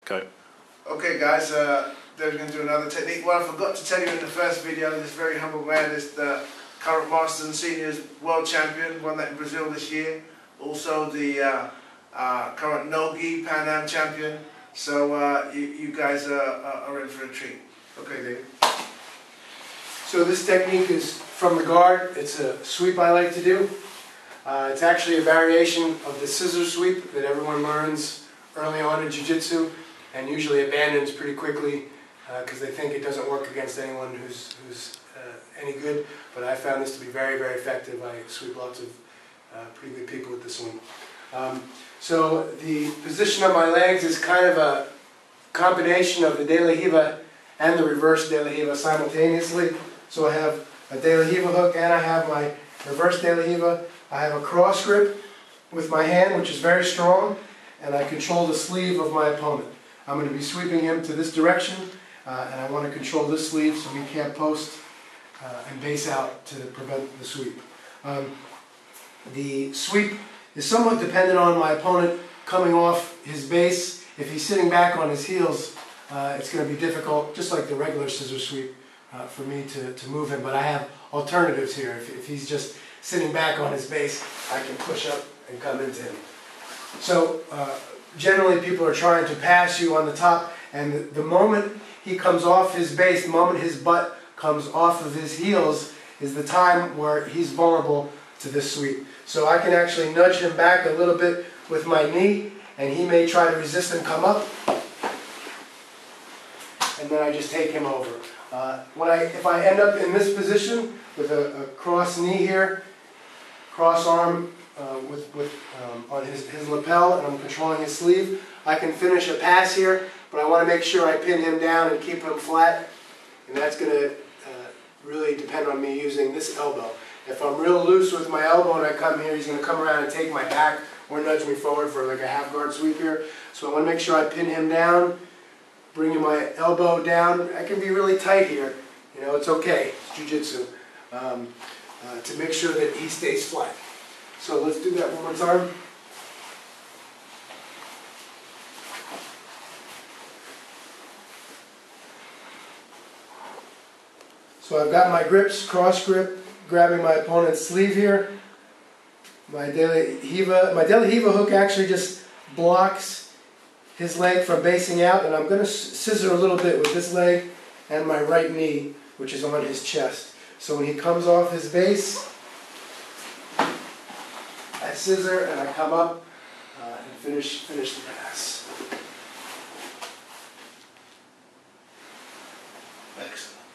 Go. Okay guys, they're going to do another technique. What I forgot to tell you in the first video, this very humble man is the current Masters and Seniors World Champion, won that in Brazil this year. Also the current No-Gi Pan Am Champion. So you guys are in for a treat. Okay, David. So this technique is from the guard. It's a sweep I like to do. It's actually a variation of the scissor sweep that everyone learns early on in jiu-jitsu and usually abandons pretty quickly because they think it doesn't work against anyone who's any good. But I found this to be very, very effective. I sweep lots of pretty good people with this one. So the position of my legs is kind of a combination of the De La Riva and the reverse De La Riva simultaneously. So I have a De La Riva hook and I have my reverse De La Riva. I have a cross grip with my hand, which is very strong, and I control the sleeve of my opponent. I'm going to be sweeping him to this direction, and I want to control this sleeve so he can't post and base out to prevent the sweep. The sweep is somewhat dependent on my opponent coming off his base. If he's sitting back on his heels, it's going to be difficult, just like the regular scissor sweep, for me to move him. But I have alternatives here. If he's just sitting back on his base, I can push up and come into him. So generally people are trying to pass you on the top, and the moment he comes off his base, the moment his butt comes off of his heels is the time where he's vulnerable to this sweep. So I can actually nudge him back a little bit with my knee, and he may try to resist and come up, and then I just take him over. If I end up in this position with a cross knee here, cross arm on his lapel, and I'm controlling his sleeve, I can finish a pass here, but I want to make sure I pin him down and keep him flat, and that's going to really depend on me using this elbow. If I'm real loose with my elbow and I come here, he's going to come around and take my back or nudge me forward for like a half guard sweep here. So I want to make sure I pin him down, bringing my elbow down. I can be really tight here. You know, it's okay. It's jiu-jitsu. To make sure that he stays flat. So let's do that one more time. So I've got my grips, cross grip, grabbing my opponent's sleeve here. My De La Riva hook actually just blocks his leg from basing out, and I'm going to scissor a little bit with this leg and my right knee, which is on his chest. So when he comes off his base, I scissor and I come up and finish the pass. Excellent.